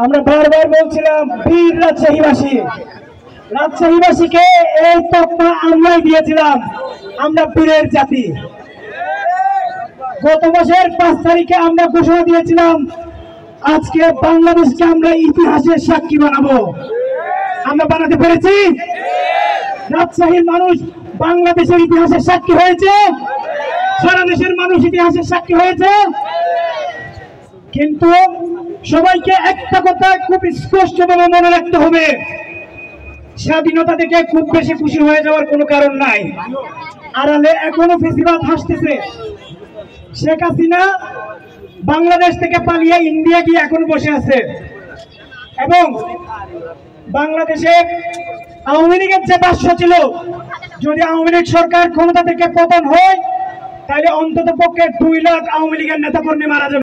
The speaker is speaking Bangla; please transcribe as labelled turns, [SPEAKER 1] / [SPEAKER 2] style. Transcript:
[SPEAKER 1] আমরা বারবার বলছিলাম বীর রাজশাহীবাসীকে এই তকমা আমরাই দিয়েছিলাম, আমরা বীরের জাতি। গত মাসের 5 তারিখে আমরা ঘোষণা দিয়েছিলাম আজকে বাংলাদেশকে আমরা ইতিহাসের সাক্ষী বানাবো। আমরা বানাতে পেরেছি? রাজশাহীর মানুষ বাংলাদেশের ইতিহাসের সাক্ষী হয়েছে, সারা দেশের মানুষ ইতিহাসের সাক্ষী হয়েছে। কিন্তু সবাইকে একটা কথা খুব স্পষ্টভাবে মনে রাখতে হবে, স্বাধীনতা থেকে খুব বেশি খুশি হয়ে যাওয়ার কোনো কারণ নাই। আড়ালে এখনো ফেসিবাদ হাসতেছে। শেখ হাসিনা বাংলাদেশ থেকে পালিয়ে ইন্ডিয়া গিয়ে এখন বসে আছে এবং বাংলাদেশে আওয়ামী লীগের যে ভাষ্য ছিল, যদি আওয়ামী লীগ সরকার ক্ষমতা থেকে পতন হয় তাহলে অন্তত পক্ষে 2 লাখ আওয়ামী লীগের নেতাকর্মী মারা যাবে।